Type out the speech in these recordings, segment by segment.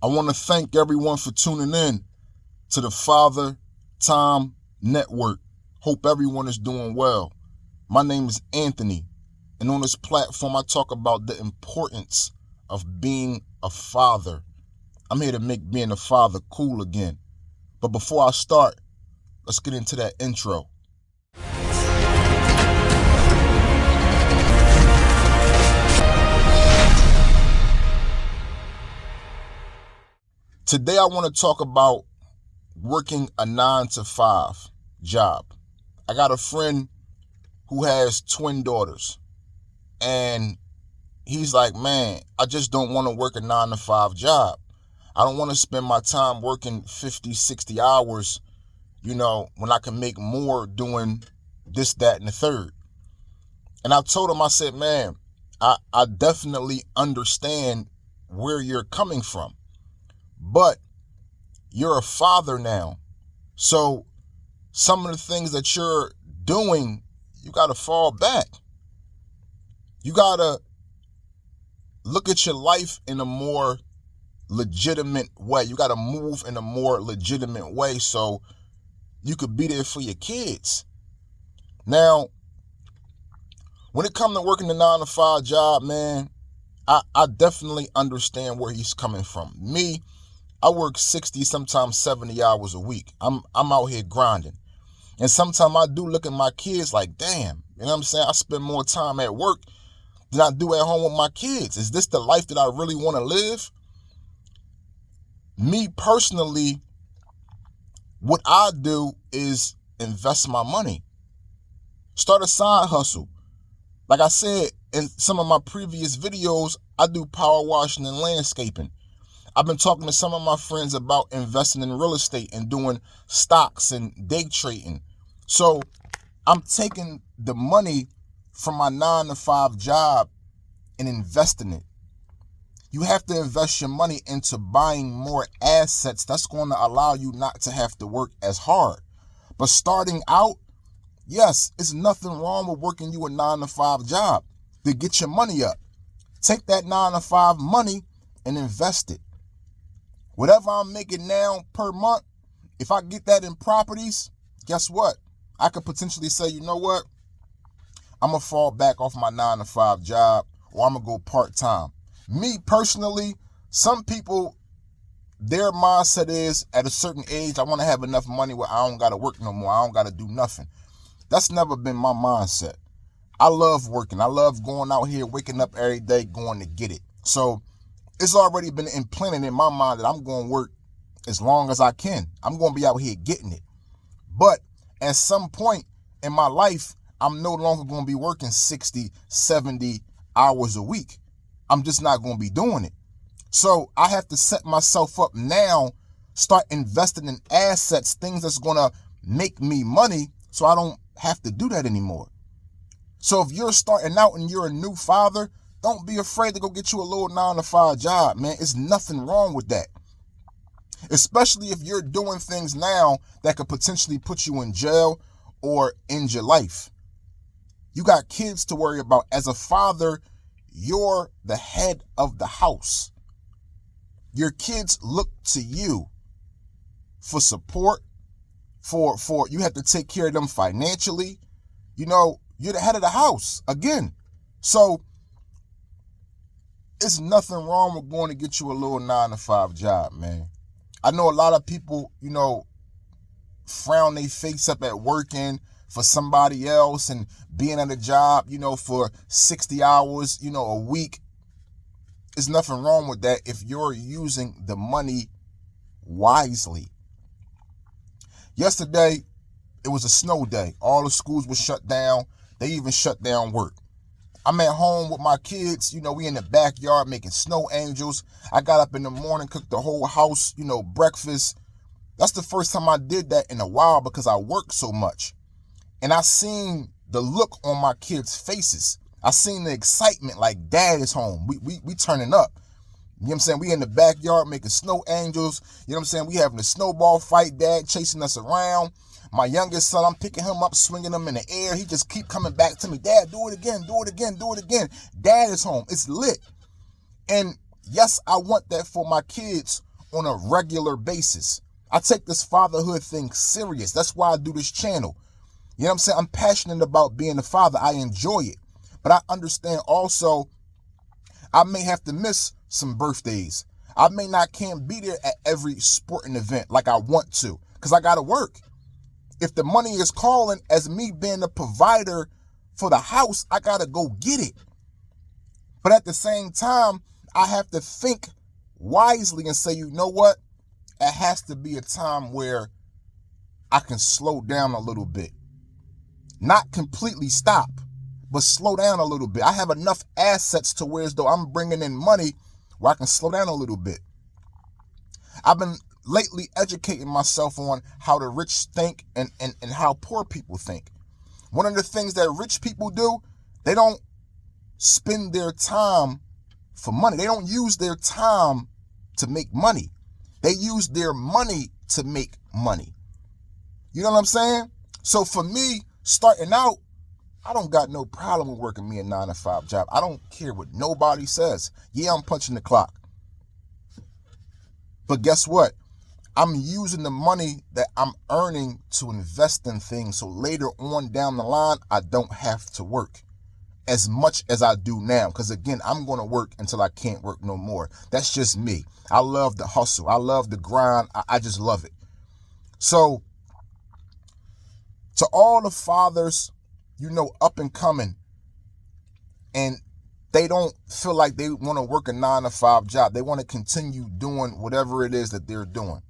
I want to thank everyone for tuning in to the Father Time Network. Hope everyone is doing well. My name is Anthony, and on this platform, I talk about the importance of being a father. I'm here to make being a father cool again. But before I start, let's get into that intro. Today, I want to talk about working a 9-to-5 job. I got a friend who has twin daughters, and he's like, man, I just don't want to work a 9-to-5 job. I don't want to spend my time working 50, 60 hours, when I can make more doing this, that, and the third. And I told him, I said, man, I definitely understand where you're coming from. But you're a father now. So some of the things that you're doing, you got to fall back. You got to look at your life in a more legitimate way. You got to move in a more legitimate way so you could be there for your kids. Now, when it comes to working a 9-to-5 job, man, I definitely understand where he's coming from. Me, I work 60, sometimes 70 hours a week. I'm out here grinding. And sometimes I do look at my kids like, damn, you know what I'm saying? I spend more time at work than I do at home with my kids. Is this the life that I really want to live? Me personally, what I do is invest my money. Start a side hustle. Like I said in some of my previous videos, I do power washing and landscaping. I've been talking to some of my friends about investing in real estate and doing stocks and day trading. So I'm taking the money from my 9-to-5 job and investing it. You have to invest your money into buying more assets. That's going to allow you not to have to work as hard. But starting out, yes, it's nothing wrong with working you a 9-to-5 job to get your money up. Take that 9-to-5 money and invest it. Whatever I'm making now per month, if I get that in properties, guess what? I could potentially say, you know what? I'm going to fall back off my 9-to-5 job, or I'm going to go part-time. Me personally, some people, their mindset is at a certain age, I want to have enough money where I don't got to work no more. I don't got to do nothing. That's never been my mindset. I love working. I love going out here, waking up every day, going to get it. So it's already been implanted in my mind that I'm going to work as long as I can. I'm going to be out here getting it. But at some point in my life, I'm no longer going to be working 60, 70 hours a week. I'm just not going to be doing it. So I have to set myself up now, start investing in assets, things that's going to make me money so I don't have to do that anymore. So if you're starting out and you're a new father, don't be afraid to go get you a little 9-to-5 job, man. It's nothing wrong with that. Especially if you're doing things now that could potentially put you in jail or end your life. You got kids to worry about. As a father, you're the head of the house. Your kids look to you for support, for you have to take care of them financially. You're the head of the house again. So it's nothing wrong with going to get you a little 9-to-5 job, man. I know a lot of people, frown their face up at working for somebody else and being at a job, for 60 hours, a week. There's nothing wrong with that if you're using the money wisely. Yesterday, it was a snow day. All the schools were shut down. They even shut down work. I'm at home with my kids. We in the backyard making snow angels. I got up in the morning, cooked the whole house, breakfast. That's the first time I did that in a while because I work so much. And I seen the look on my kids' faces. I seen the excitement like dad is home. We turning up. You know what I'm saying? We in the backyard making snow angels. You know what I'm saying? We having a snowball fight, dad chasing us around. My youngest son, I'm picking him up, swinging him in the air. He just keep coming back to me. Dad, do it again, do it again, do it again. Dad is home. It's lit. And yes, I want that for my kids on a regular basis. I take this fatherhood thing serious. That's why I do this channel. You know what I'm saying? I'm passionate about being a father. I enjoy it. But I understand also I may have to miss some birthdays. I can't be there at every sporting event like I want to because I got to work. If the money is calling as me being the provider for the house, I got to go get it. But at the same time, I have to think wisely and say, you know what? It has to be a time where I can slow down a little bit. Not completely stop, but slow down a little bit. I have enough assets to where as though I'm bringing in money where I can slow down a little bit. I've been lately educating myself on how the rich think and how poor people think. One of the things that rich people do, they don't spend their time for money. They don't use their time to make money. They use their money to make money. You know what I'm saying? So for me, starting out, I don't got no problem with working me a 9-to-5 job. I don't care what nobody says. Yeah, I'm punching the clock. But guess what? I'm using the money that I'm earning to invest in things so later on down the line, I don't have to work as much as I do now. Because again, I'm going to work until I can't work no more. That's just me. I love the hustle. I love the grind. I just love it. So to all the fathers, up and coming, and they don't feel like they want to work a 9-to-5 job. They want to continue doing whatever it is that they're doing.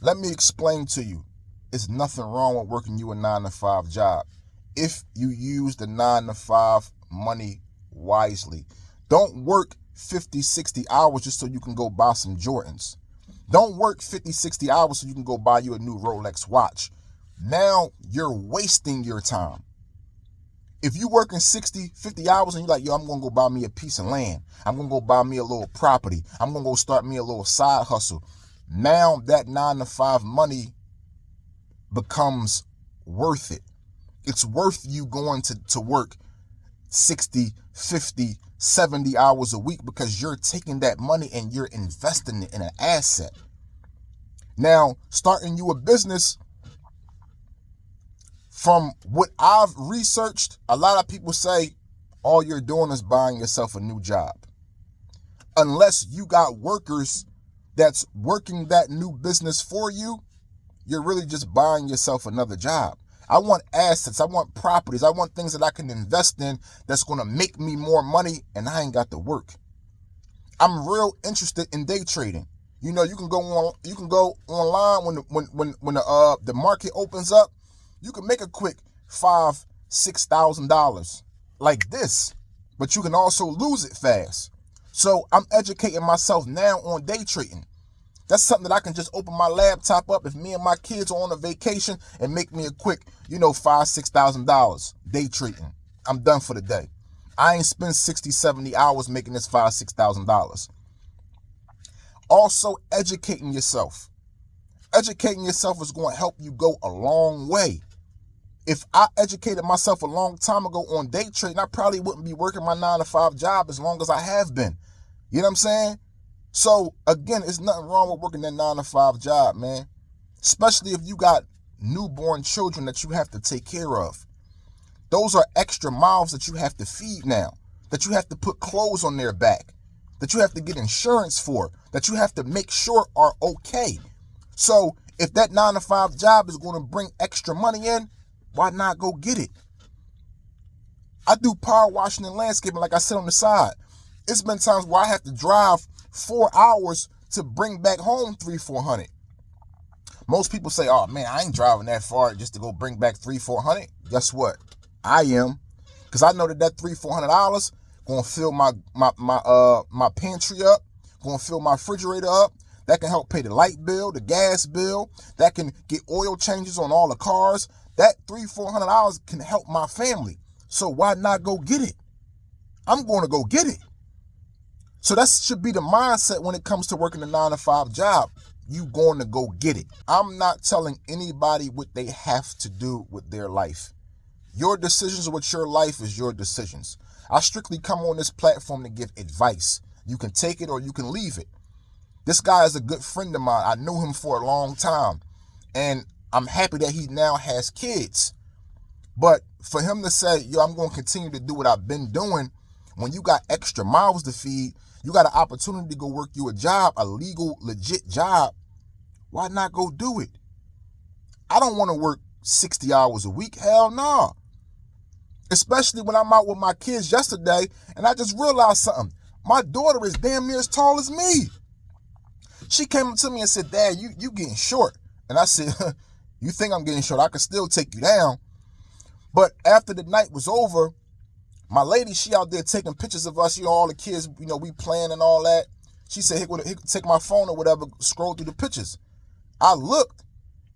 Let me explain to you. There's nothing wrong with working you a 9-to-5 job if you use the 9-to-5 money wisely. Don't work 50, 60 hours just so you can go buy some Jordans. Don't work 50, 60 hours so you can go buy you a new Rolex watch. Now you're wasting your time. If you working 60, 50 hours and you're like, yo, I'm going to go buy me a piece of land. I'm going to go buy me a little property. I'm going to go start me a little side hustle. Now that 9-to-5 money becomes worth it. It's worth you going to work 60, 50, 70 hours a week because you're taking that money and you're investing it in an asset. Now, starting you a business, from what I've researched, a lot of people say all you're doing is buying yourself a new job. Unless you got workers that's working that new business for you, you're really just buying yourself another job. I want assets. I want properties. I want things that I can invest in that's going to make me more money and I ain't got to work. I'm real interested in day trading. You can go online when the market opens up. You can make a quick $5,000, $6,000 like this, but you can also lose it fast. So I'm educating myself now on day trading. That's something that I can just open my laptop up if me and my kids are on a vacation and make me a quick, $5,000, $6,000 day trading. I'm done for the day. I ain't spend 60, 70 hours making this $5,000, $6,000. Also, educating yourself. Educating yourself is going to help you go a long way. If I educated myself a long time ago on day trading, I probably wouldn't be working my 9-to-5 job as long as I have been. You know what I'm saying? So again, it's nothing wrong with working that 9-to-5 job, man. Especially if you got newborn children that you have to take care of. Those are extra mouths that you have to feed now, that you have to put clothes on their back, that you have to get insurance for, that you have to make sure are okay. So if that 9-to-5 job is going to bring extra money in, why not go get it? I do power washing and landscaping, like I said, on the side. It's been times where I have to drive 4 hours to bring back home $300-400. Most people say, oh man, I ain't driving that far just to go bring back $300-400. Guess what? I am. Because I know that $300-400 going to fill my pantry up, going to fill my refrigerator up. That can help pay the light bill, the gas bill. That can get oil changes on all the cars. That $300-400 can help my family. So why not go get it? I'm going to go get it. So that should be the mindset when it comes to working a 9-to-5 job. You going to go get it. I'm not telling anybody what they have to do with their life. Your decisions with your life is your decisions. I strictly come on this platform to give advice. You can take it or you can leave it. This guy is a good friend of mine. I knew him for a long time. And I'm happy that he now has kids. But for him to say, yo, I'm going to continue to do what I've been doing, when you got extra mouths to feed, you got an opportunity to go work you a job, a legal, legit job, why not go do it? I don't want to work 60 hours a week. Hell no. Especially when I'm out with my kids yesterday and I just realized something. My daughter is damn near as tall as me. She came up to me and said, Dad, you getting short. And I said, you think I'm getting short? I can still take you down. But after the night was over, my lady, she out there taking pictures of us, all the kids, we playing and all that. She said, hey, take my phone or whatever, scroll through the pictures. I looked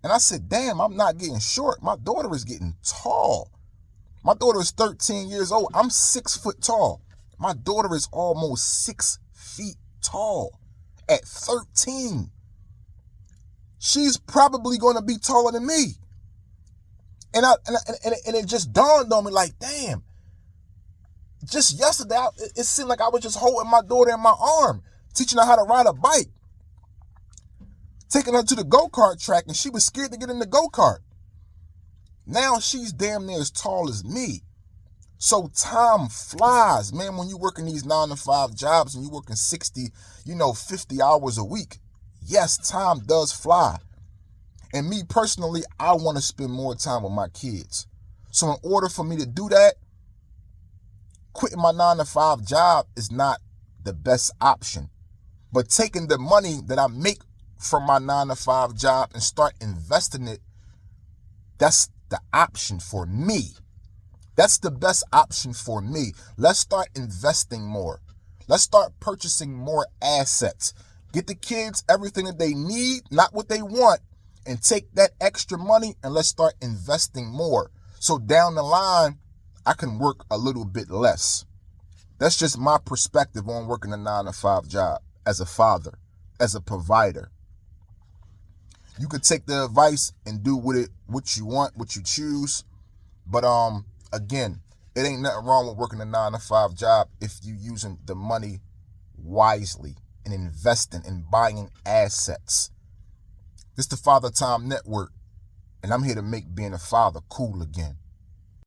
and I said, damn, I'm not getting short. My daughter is getting tall. My daughter is 13 years old. I'm 6 foot tall. My daughter is almost 6 feet tall at 13. She's probably going to be taller than me. And it just dawned on me like, damn, just yesterday, it seemed like I was just holding my daughter in my arm, teaching her how to ride a bike, taking her to the go-kart track, and she was scared to get in the go-kart. Now she's damn near as tall as me. So time flies, man, when you're working these 9-to-5 jobs and you're working 60, 50 hours a week. Yes, time does fly. And me personally, I want to spend more time with my kids. So in order for me to do that, quitting my 9-to-5 job is not the best option. But taking the money that I make from my 9-to-5 job and start investing it, that's the option for me. That's the best option for me. Let's start investing more. Let's start purchasing more assets. Get the kids everything that they need, not what they want, and take that extra money and let's start investing more. So down the line, I can work a little bit less. That's just my perspective on working a 9-to-5 job as a father, as a provider. You could take the advice and do with it what you want, what you choose. But again, it ain't nothing wrong with working a 9-to-5 job if you using the money wisely and investing and buying assets. This is the Father Time Network, and I'm here to make being a father cool again.